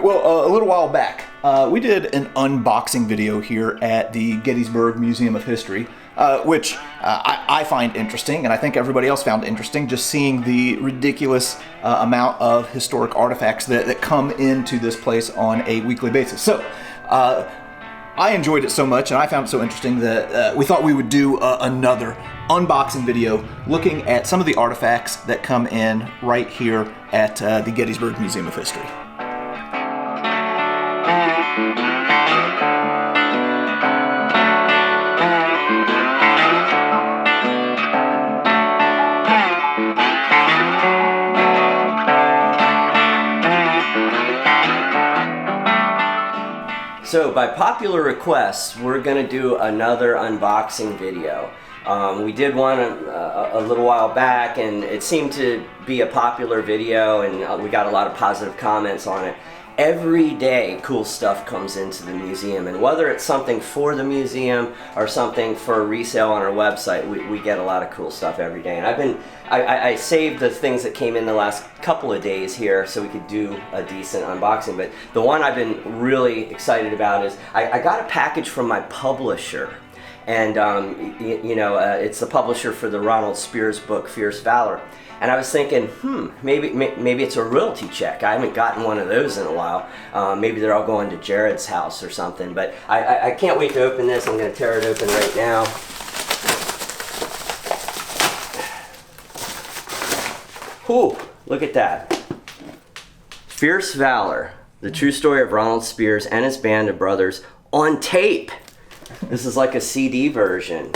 Well, a little while back, we did an unboxing video here at the Gettysburg Museum of History, which I find interesting, and I think everybody else found interesting, just seeing the ridiculous amount of historic artifacts that come into this place on a weekly basis. So, I enjoyed it so much, and I found it so interesting that we thought we would do another unboxing video looking at some of the artifacts that come in right here at the Gettysburg Museum of History. So by popular request, we're going to do another unboxing video. We did one a little while back, and it seemed to be a popular video, and we got a lot of positive comments on it. Every day cool stuff comes into the museum, and whether it's something for the museum or something for resale on our website, we get a lot of cool stuff every day. And I saved the things that came in the last couple of days here so we could do a decent unboxing. But the one I've been really excited about is I got a package from my publisher. And it's the publisher for the Ronald Spears book, Fierce Valor. And I was thinking, maybe it's a royalty check. I haven't gotten one of those in a while. Maybe they're all going to Jared's house or something. But I can't wait to open this. I'm going to tear it open right now. Whew, look at that. Fierce Valor, the true story of Ronald Spears and his band of brothers on tape. This is like a CD version,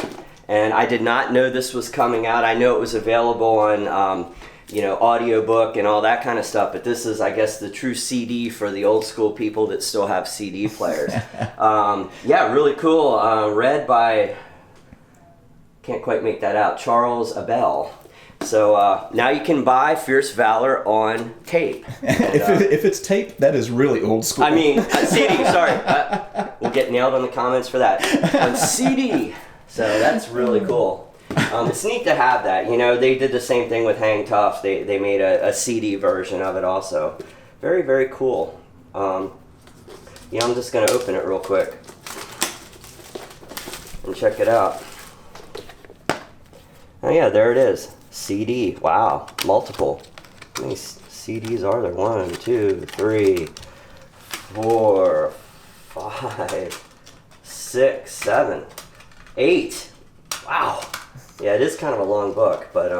and I did not know this was coming out. I know it was available on, audiobook and all that kind of stuff, but this is, I guess, the true CD for the old school people that still have CD players. Yeah, really cool. Read by, can't quite make that out, Charles Abel. So now you can buy Fierce Valor on tape. And, if it's tape, that is really old school. I mean, CD, sorry. We'll get nailed on the comments for that. On CD. So that's really cool. It's neat to have that. You know, they did the same thing with Hang Tough. They made a CD version of it also. Very, very cool. I'm just going to open it real quick and check it out. Oh yeah, there it is. CD. Wow, multiple. How many CDs are there? 1, 2, 3, 4, 5, 6, 7, 8. Wow. Yeah, it is kind of a long book, but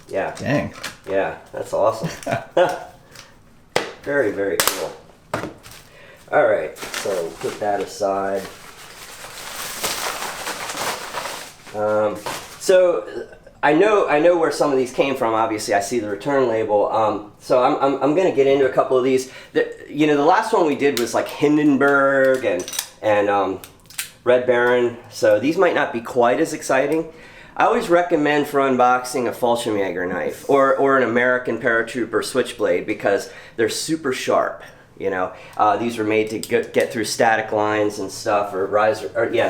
yeah. Dang. Yeah, that's awesome. Very, very cool. All right, so put that aside. So I know where some of these came from. Obviously, I see the return label. So I'm going to get into a couple of these. The last one we did was like Hindenburg and Red Baron. So these might not be quite as exciting. I always recommend for unboxing a Fallschirmjäger knife or an American paratrooper switchblade because they're super sharp. These were made to get through static lines and stuff,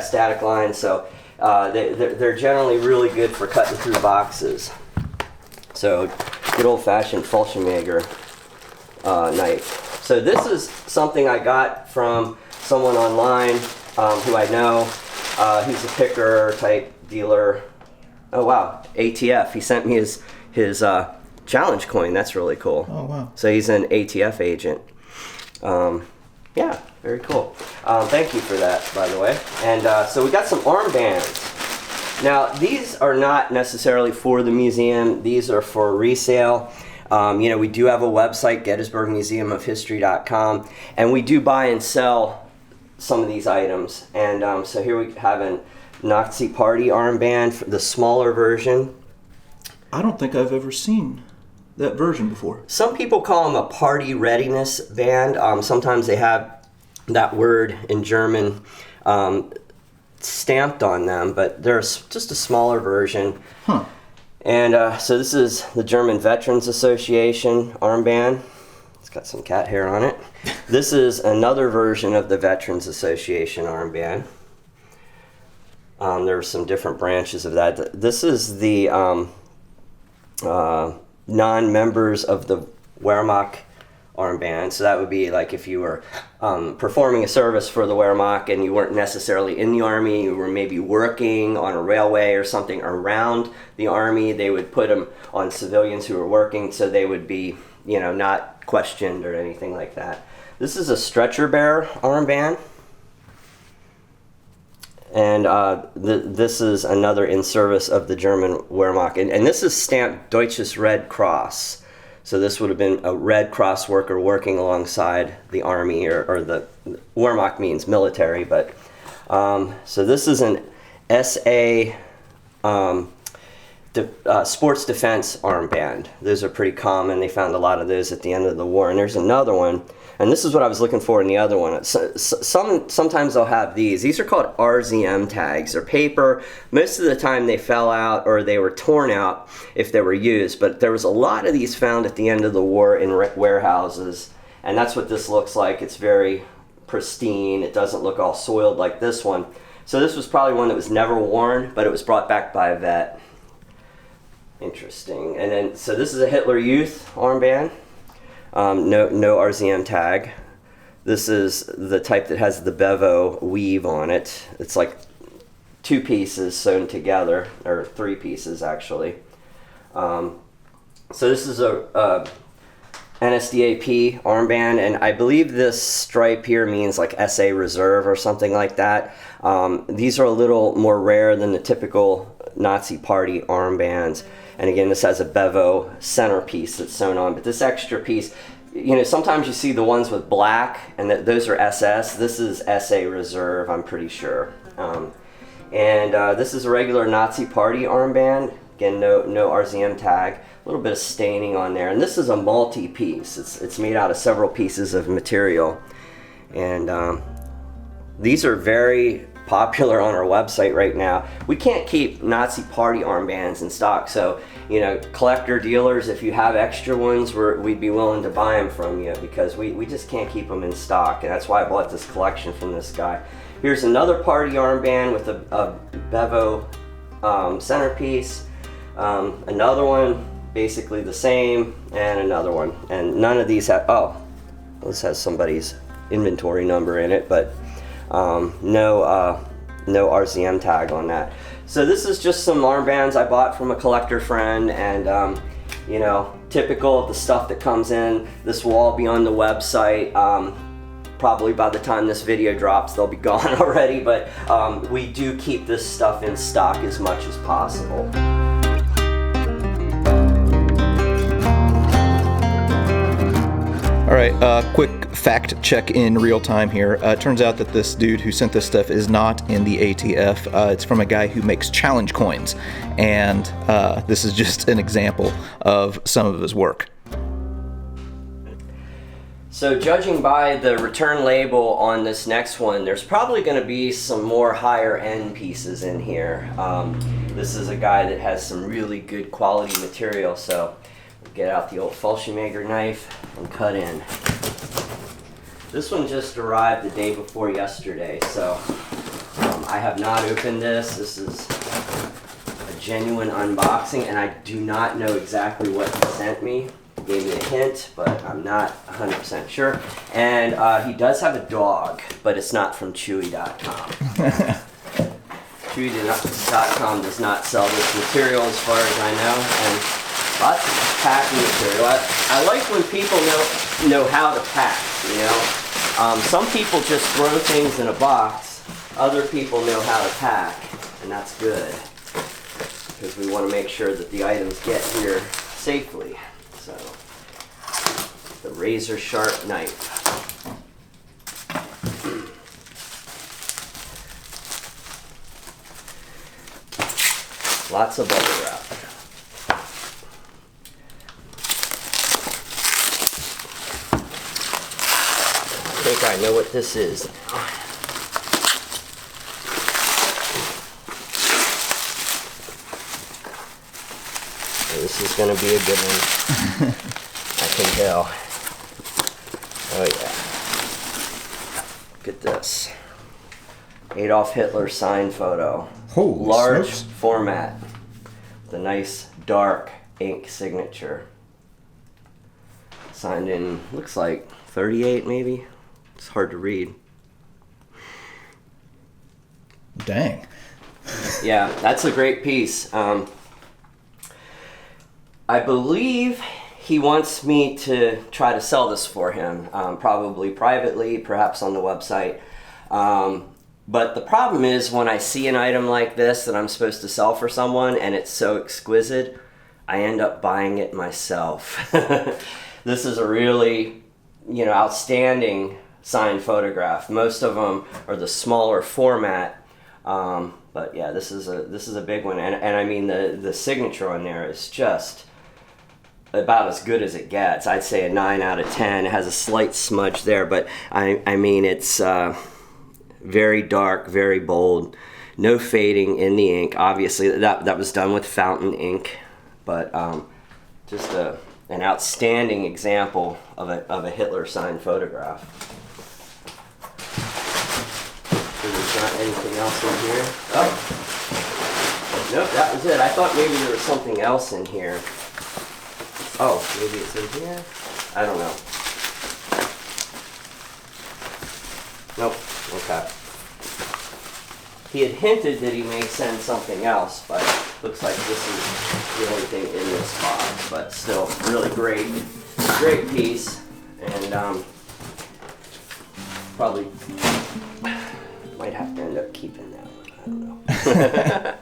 static lines. So. They're generally really good for cutting through boxes. So, good old-fashioned Fallschirmjäger knife. So this is something I got from someone online who I know. He's a picker type dealer. Oh wow, ATF. He sent me his challenge coin. That's really cool. Oh wow. So he's an ATF agent. Yeah, very cool. Thank you for that, by the way. And so we got some armbands. Now, these are not necessarily for the museum. These are for resale. We do have a website, GettysburgMuseumofHistory.com, and we do buy and sell some of these items. And so here we have a Nazi Party armband, the smaller version. I don't think I've ever seen that version before. Some people call them a party readiness band. Sometimes they have that word in German stamped on them, but there's just a smaller version. Huh. And so this is the German Veterans Association armband. It's got some cat hair on it. This is another version of the Veterans Association armband. There are some different branches of that. This is the non-members of the Wehrmacht armband. So that would be like if you were performing a service for the Wehrmacht and you weren't necessarily in the Army, you were maybe working on a railway or something around the Army, they would put them on civilians who were working so they would be, you know, not questioned or anything like that. This is a stretcher bearer armband. And this is another in service of the German Wehrmacht. And this is stamped Deutsches Red Cross. So this would have been a Red Cross worker working alongside the Army, or the Wehrmacht means military. But so this is an SA sports defense armband. Those are pretty common. They found a lot of those at the end of the war. And there's another one. And this is what I was looking for in the other one. Sometimes they'll have these. These are called RZM tags. They're paper. Most of the time they fell out or they were torn out if they were used. But there was a lot of these found at the end of the war in warehouses. And that's what this looks like. It's very pristine. It doesn't look all soiled like this one. So this was probably one that was never worn, but it was brought back by a vet. Interesting. And then, so this is a Hitler Youth armband. No RZM tag. This is the type that has the bevo weave on it. It's like 2 pieces sewn together, or 3 pieces actually. So this is a NSDAP armband, and I believe this stripe here means like SA Reserve or something like that. These are a little more rare than the typical Nazi Party armbands. And again, this has a bevo centerpiece that's sewn on, but this extra piece, you know, sometimes you see the ones with black, and those are SS. This is SA Reserve, I'm pretty sure. This is a regular Nazi Party armband. Again, no RZM tag. A little bit of staining on there. And this is a multi-piece. It's made out of several pieces of material. And these are very popular on our website right now. We can't keep Nazi Party armbands in stock, so you know, collector dealers, if you have extra ones, we'd be willing to buy them from you, because we just can't keep them in stock, and that's why I bought this collection from this guy. Here's another party armband with a bevo centerpiece, another one basically the same, and another one. And none of these have, oh, this has somebody's inventory number in it, but no RZM tag on that. So this is just some armbands I bought from a collector friend, and you know, typical of the stuff that comes in. This will all be on the website. Probably by the time this video drops, they'll be gone already, but we do keep this stuff in stock as much as possible. All right, quick fact check in real time here. It turns out that this dude who sent this stuff is not in the ATF. It's from a guy who makes challenge coins, and this is just an example of some of his work. So judging by the return label on this next one, there's probably going to be some more higher end pieces in here. This is a guy that has some really good quality material, so get out the old Fallschirmjäger knife and cut in. This one just arrived the day before yesterday, so I have not opened this. This is a genuine unboxing, and I do not know exactly what he sent me. He gave me a hint, but I'm not 100% sure. And he does have a dog, but it's not from Chewy.com. Chewy.com does not sell this material as far as I know, and lots of packing material. I like when people know how to pack, you know. Some people just throw things in a box. Other people know how to pack, and that's good, because we want to make sure that the items get here safely. So, the razor sharp knife. Lots of bubble wrap. I think I know what this is now. This is going to be a good one. I can tell. Oh yeah. Look at this. Adolf Hitler signed photo. Holy large smokes. format. The nice dark ink signature. Signed in, looks like 38 maybe. It's hard to read. Dang. Yeah, that's a great piece. I believe he wants me to try to sell this for him, probably privately, perhaps on the website. But the problem is when I see an item like this that I'm supposed to sell for someone and it's so exquisite, I end up buying it myself. This is a really, outstanding signed photograph. Most of them are the smaller format. But yeah, this is a big one, and I mean the signature on there is just about as good as it gets. I'd say a 9 out of 10. It has a slight smudge there, but I mean it's very dark, very bold, no fading in the ink. Obviously that was done with fountain ink, but just an outstanding example of a Hitler signed photograph. There's not anything else in here. Oh, nope, that was it. I thought maybe there was something else in here. Oh, maybe it's in here? I don't know. Nope, okay. He had hinted that he may send something else, but looks like this is the only thing in this box. But still, really great piece, and probably might have to end up keeping that one. I don't know.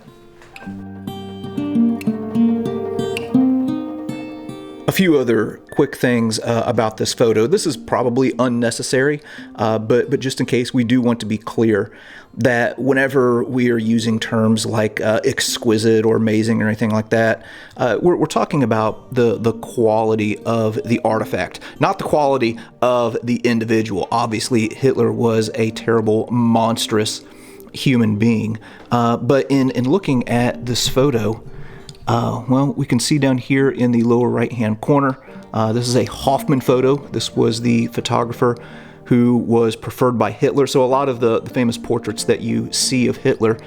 A few other quick things about this photo. This is probably unnecessary, but just in case, we do want to be clear that whenever we are using terms like exquisite or amazing or anything like that, we're talking about the quality of the artifact, not the quality of the individual. Obviously, Hitler was a terrible, monstrous human being, but in looking at this photo, well, we can see down here in the lower right-hand corner, this is a Hoffman photo. This was the photographer who was preferred by Hitler. So a lot of the famous portraits that you see of Hitler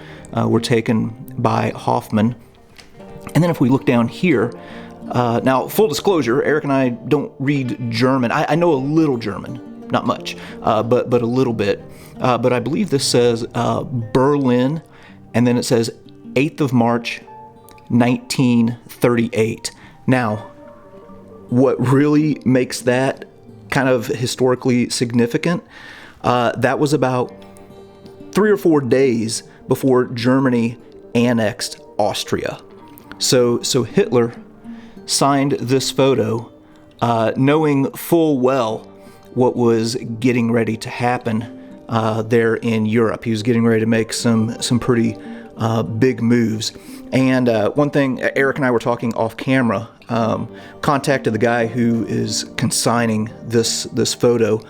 were taken by Hoffman. And then if we look down here, now full disclosure, Eric and I don't read German. I know a little German, not much, but a little bit. But I believe this says Berlin, and then it says 8th of March, 1938. Now, what really makes that kind of historically significant, that was about 3 or 4 days before Germany annexed Austria. So Hitler signed this photo knowing full well what was getting ready to happen there in Europe. He was getting ready to make some pretty big moves. And one thing, Eric and I were talking off camera, contacted the guy who is consigning this photo,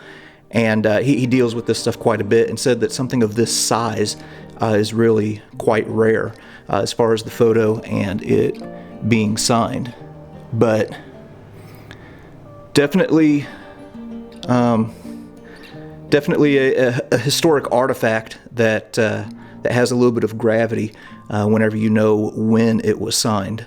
and he deals with this stuff quite a bit, and said that something of this size is really quite rare as far as the photo and it being signed. But definitely a historic artifact that has a little bit of gravity whenever you know when it was signed.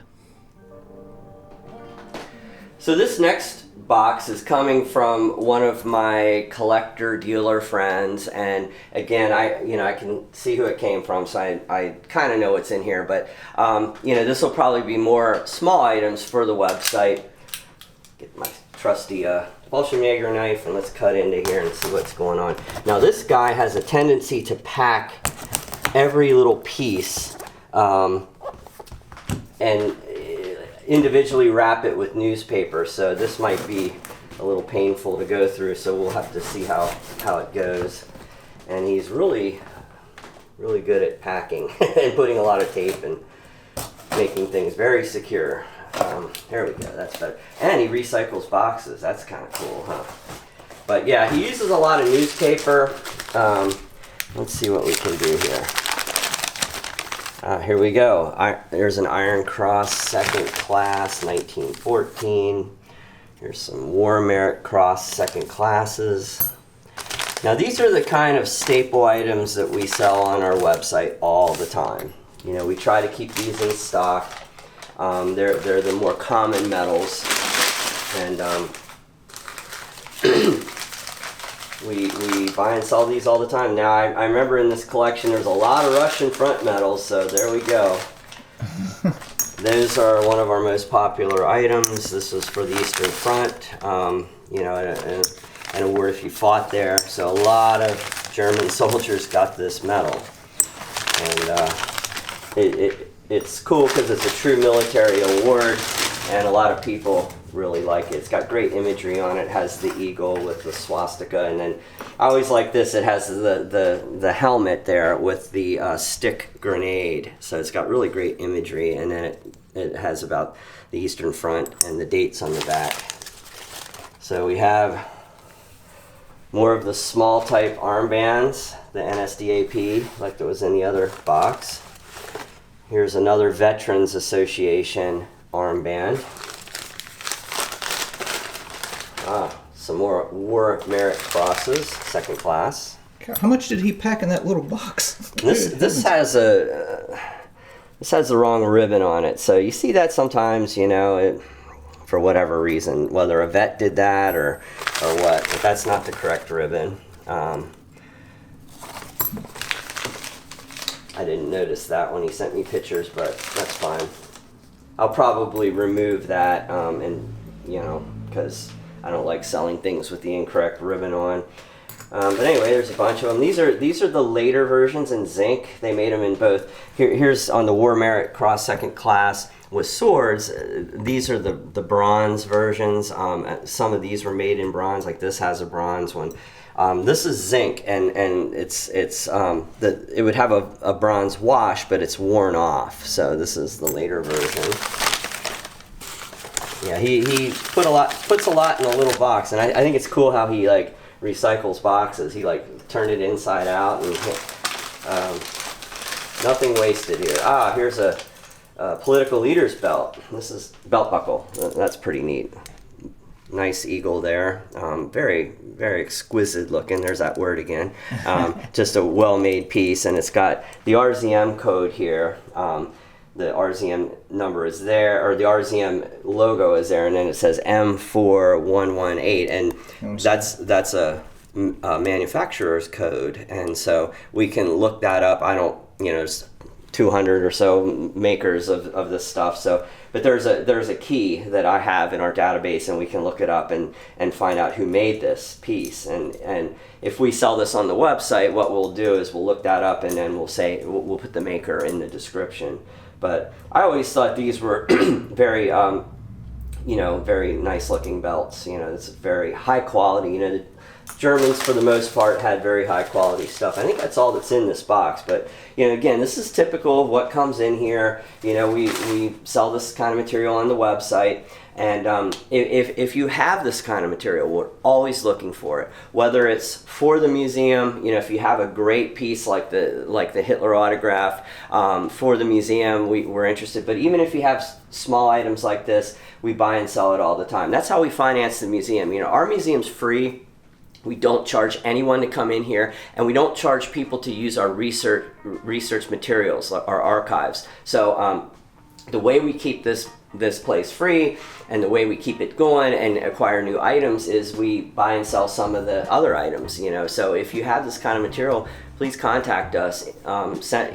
So this next box is coming from one of my collector dealer friends, and again, I can see who it came from, so I kind of know what's in here. But this will probably be more small items for the website. Get my trusty Fallschirmjäger knife, and let's cut into here and see what's going on. Now, this guy has a tendency to pack every little piece and individually wrap it with newspaper, so this might be a little painful to go through, so we'll have to see how it goes. And he's really good at packing and putting a lot of tape and making things very secure. There we go, that's better. And he recycles boxes, that's kind of cool, huh? But yeah, he uses a lot of newspaper. Let's see what we can do here. Here we go. There's an Iron Cross Second Class, 1914. Here's some War Merit Cross Second Classes. Now these are the kind of staple items that we sell on our website all the time. We try to keep these in stock. They're the more common medals, and we buy and sell these all the time. Now I remember in this collection there's a lot of Russian front medals, so there we go. Those are one of our most popular items. This is for the Eastern Front, you know, an award if you fought there. So a lot of German soldiers got this medal. And it's cool because it's a true military award, and a lot of people really like it. It's got great imagery on it. It has the eagle with the swastika, and then I always like this. It has the helmet there with the stick grenade. So it's got really great imagery, and then it has about the Eastern Front and the dates on the back. So we have more of the small type armbands, the NSDAP, like there was in the other box. Here's another Veterans Association armband. Some more War Merit Crosses, second class. How much did he pack in that little box? This has the wrong ribbon on it, so you see that sometimes, you know, for whatever reason, whether a vet did that or what, but that's not the correct ribbon. I didn't notice that when he sent me pictures, but that's fine. I'll probably remove that, and you know, because I don't like selling things with the incorrect ribbon on. But anyway, there's a bunch of them. These are the later versions in zinc. They made them in both. Here's on the War Merit Cross second class with swords. These are the bronze versions. Some of these were made in bronze, like this has a bronze one. This is zinc, and it would have a bronze wash, but it's worn off. So this is the later version. Yeah, he puts a lot in a little box, and I think it's cool how he like recycles boxes. He like turned it inside out, and nothing wasted here. Here's a political leader's belt. This is belt buckle. That's pretty neat. Nice eagle there. Very, very exquisite looking. There's that word again. Just a well-made piece, and it's got the RZM code here. The RZM number is there, or the RZM logo is there, and then it says M4118, and that's a manufacturer's code, and so we can look that up. I don't, you know, there's 200 or so makers of this stuff, so but there's a key that I have in our database, and we can look it up and find out who made this piece, and if we sell this on the website, what we'll do is we'll look that up, and then we'll put the maker in the description. But I always thought these were very, you know, very nice looking belts. You know, it's very high quality. You know, the Germans for the most part had very high quality stuff. I think that's all that's in this box. But, you know, again, this is typical of what comes in here. You know, we sell this kind of material on the website. And if you have this kind of material, we're always looking for it. Whether it's for the museum, you know, if you have a great piece like the Hitler autograph for the museum, we're interested. But even if you have small items like this, we buy and sell it all the time. That's how we finance the museum. You know, our museum's free. We don't charge anyone to come in here, and we don't charge people to use our research materials, our archives. So the way we keep this place free, and the way we keep it going and acquire new items, is we buy and sell some of the other items, you know. So if you have this kind of material, please contact us.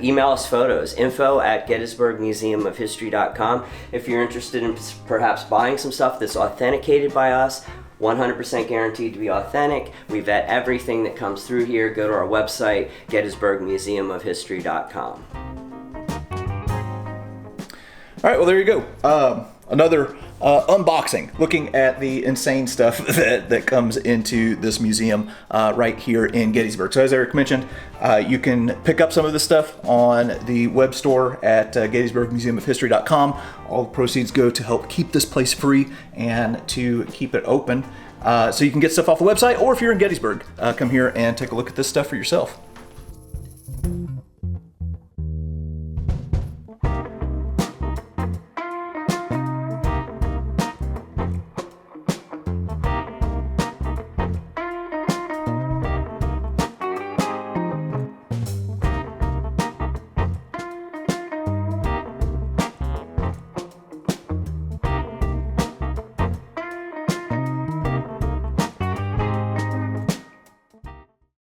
Email us photos, info@GettysburgMuseumofHistory.com. If you're interested in perhaps buying some stuff that's authenticated by us, 100% guaranteed to be authentic. We vet everything that comes through here. Go to our website, GettysburgMuseumofHistory.com. All right, well, there you go. Another unboxing, looking at the insane stuff that comes into this museum right here in Gettysburg. So as Eric mentioned, you can pick up some of this stuff on the web store at GettysburgMuseumofHistory.com. All the proceeds go to help keep this place free and to keep it open. So you can get stuff off the website, or if you're in Gettysburg, come here and take a look at this stuff for yourself.